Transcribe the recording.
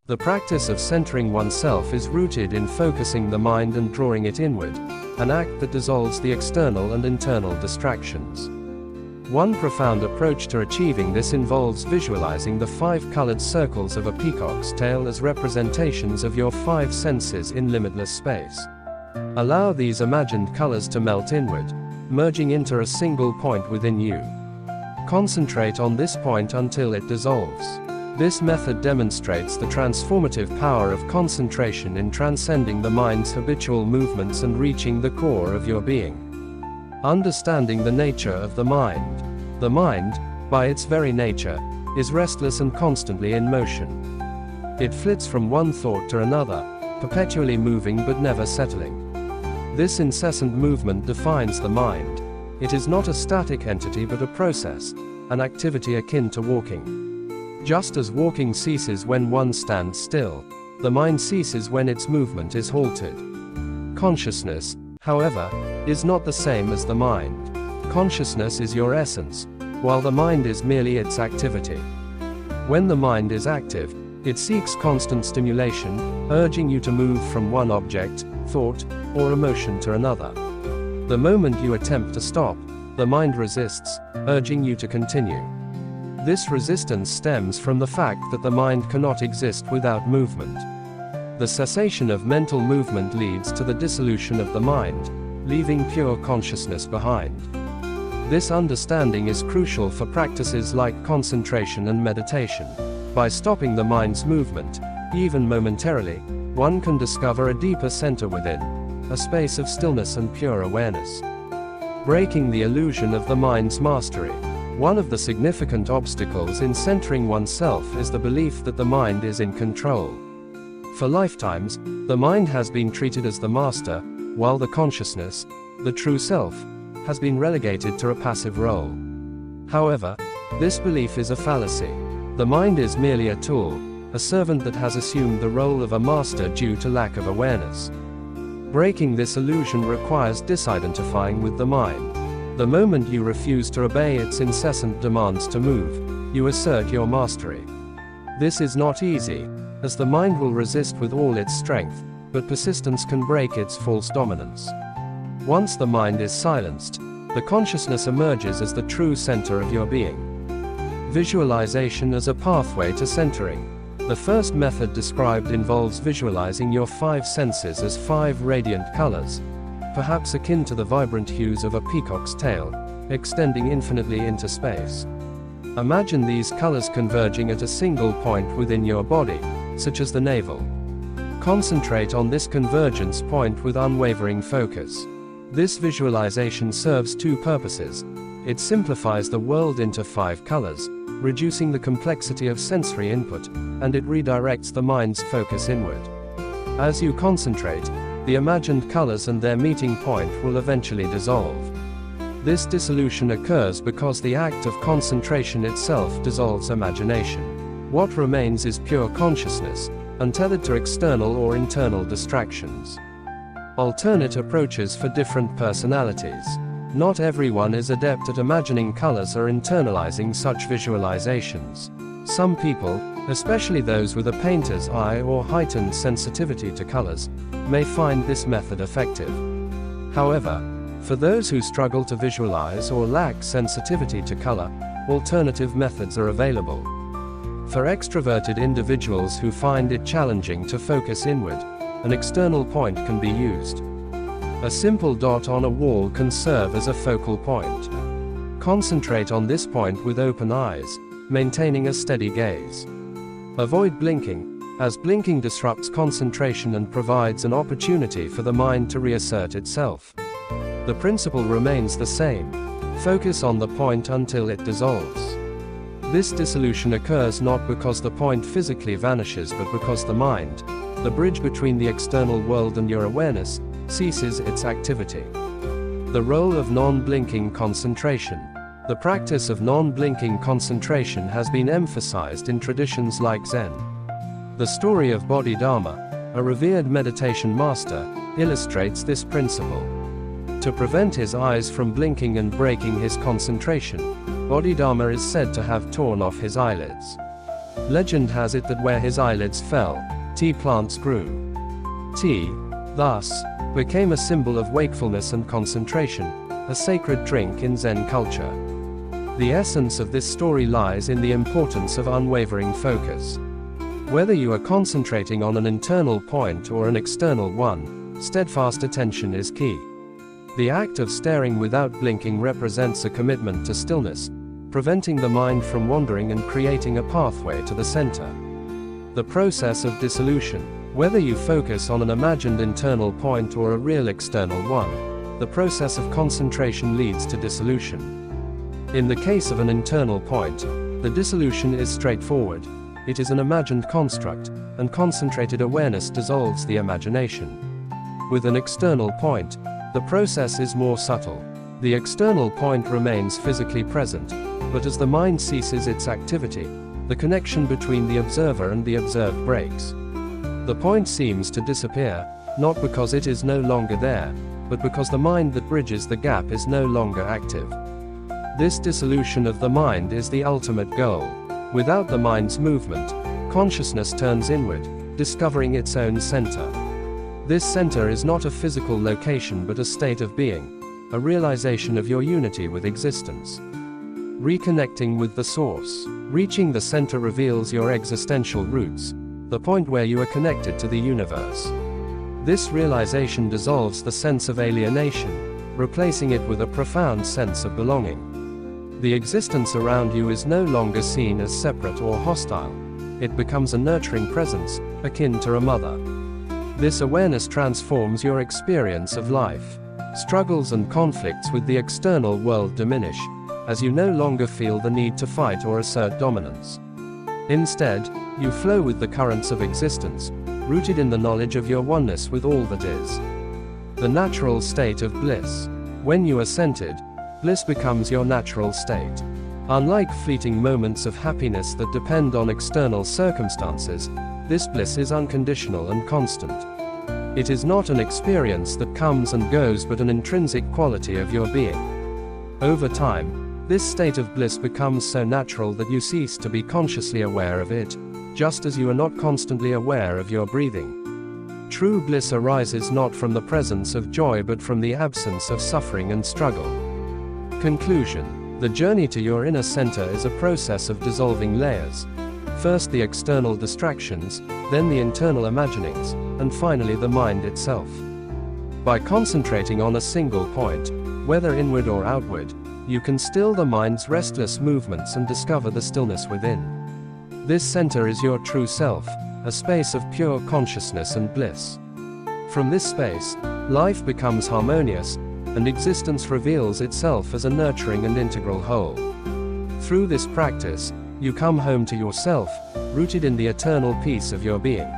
The practice of centering oneself is rooted in focusing the mind and drawing it inward, an act that dissolves the external and internal distractions. One profound approach to achieving this involves visualizing the 5 colored circles of a peacock's tail as representations of your 5 senses in limitless space. Allow these imagined colors to melt inward, merging into a single point within you. Concentrate on this point until it dissolves. This method demonstrates the transformative power of concentration in transcending the mind's habitual movements and reaching the core of your being. Understanding the nature of the mind. The mind, by its very nature, is restless and constantly in motion. It flits from one thought to another, perpetually moving but never settling. This incessant movement defines the mind. It is not a static entity but a process, an activity akin to walking. Just as walking ceases when one stands still, the mind ceases when its movement is halted. Consciousness, however, is not the same as the mind. Consciousness is your essence, while the mind is merely its activity. When the mind is active, it seeks constant stimulation, urging you to move from one object, thought, or emotion to another. The moment you attempt to stop, the mind resists, urging you to continue. This resistance stems from the fact that the mind cannot exist without movement. The cessation of mental movement leads to the dissolution of the mind, leaving pure consciousness behind. This understanding is crucial for practices like concentration and meditation. By stopping the mind's movement, even momentarily, one can discover a deeper center within, a space of stillness and pure awareness. Breaking the illusion of the mind's mastery. One of the significant obstacles in centering oneself is the belief that the mind is in control. For lifetimes, the mind has been treated as the master, while the consciousness, the true self, has been relegated to a passive role. However, this belief is a fallacy. The mind is merely a tool, a servant that has assumed the role of a master due to lack of awareness. Breaking this illusion requires disidentifying with the mind. The moment you refuse to obey its incessant demands to move, you assert your mastery. This is not easy, as the mind will resist with all its strength, but persistence can break its false dominance. Once the mind is silenced, the consciousness emerges as the true center of your being. Visualization as a pathway to centering. The first method described involves visualizing your 5 senses as 5 radiant colors, perhaps akin to the vibrant hues of a peacock's tail, extending infinitely into space. Imagine these colors converging at a single point within your body, such as the navel. Concentrate on this convergence point with unwavering focus. This visualization serves 2 purposes. It simplifies the world into 5 colors, reducing the complexity of sensory input, and it redirects the mind's focus inward. As you concentrate, the imagined colors and their meeting point will eventually dissolve. This dissolution occurs because the act of concentration itself dissolves imagination. What remains is pure consciousness, untethered to external or internal distractions. Alternate approaches for different personalities. Not everyone is adept at imagining colors or internalizing such visualizations. Some people, especially those with a painter's eye or heightened sensitivity to colors, may find this method effective. However, for those who struggle to visualize or lack sensitivity to color, alternative methods are available. For extroverted individuals who find it challenging to focus inward, an external point can be used. A simple dot on a wall can serve as a focal point. Concentrate on this point with open eyes, maintaining a steady gaze. Avoid blinking, as blinking disrupts concentration and provides an opportunity for the mind to reassert itself. The principle remains the same. Focus on the point until it dissolves. This dissolution occurs not because the point physically vanishes but because the mind, the bridge between the external world and your awareness, ceases its activity. The role of non-blinking concentration. The practice of non-blinking concentration has been emphasized in traditions like Zen. The story of Bodhidharma, a revered meditation master, illustrates this principle. To prevent his eyes from blinking and breaking his concentration, Bodhidharma is said to have torn off his eyelids. Legend has it that where his eyelids fell, tea plants grew. Tea, thus, became a symbol of wakefulness and concentration, a sacred drink in Zen culture. The essence of this story lies in the importance of unwavering focus. Whether you are concentrating on an internal point or an external one, steadfast attention is key. The act of staring without blinking represents a commitment to stillness, preventing the mind from wandering and creating a pathway to the center. The process of dissolution, whether you focus on an imagined internal point or a real external one, the process of concentration leads to dissolution. In the case of an internal point, the dissolution is straightforward. It is an imagined construct, and concentrated awareness dissolves the imagination. With an external point, the process is more subtle. The external point remains physically present, but as the mind ceases its activity, the connection between the observer and the observed breaks. The point seems to disappear, not because it is no longer there, but because the mind that bridges the gap is no longer active. This dissolution of the mind is the ultimate goal. Without the mind's movement, consciousness turns inward, discovering its own center. This center is not a physical location but a state of being, a realization of your unity with existence. Reconnecting with the source. Reaching the center reveals your existential roots, the point where you are connected to the universe. This realization dissolves the sense of alienation, replacing it with a profound sense of belonging. The existence around you is no longer seen as separate or hostile. It becomes a nurturing presence, akin to a mother. This awareness transforms your experience of life. Struggles and conflicts with the external world diminish, as you no longer feel the need to fight or assert dominance. Instead, you flow with the currents of existence, rooted in the knowledge of your oneness with all that is. The natural state of bliss. When you are centered, bliss becomes your natural state. Unlike fleeting moments of happiness that depend on external circumstances, this bliss is unconditional and constant. It is not an experience that comes and goes but an intrinsic quality of your being. Over time, this state of bliss becomes so natural that you cease to be consciously aware of it, just as you are not constantly aware of your breathing. True bliss arises not from the presence of joy but from the absence of suffering and struggle. Conclusion. The journey to your inner center is a process of dissolving layers. First the external distractions, then the internal imaginings, and finally the mind itself. By concentrating on a single point, whether inward or outward, you can still the mind's restless movements and discover the stillness within. This center is your true self, a space of pure consciousness and bliss. From this space, life becomes harmonious, and existence reveals itself as a nurturing and integral whole. Through this practice, you come home to yourself, rooted in the eternal peace of your being.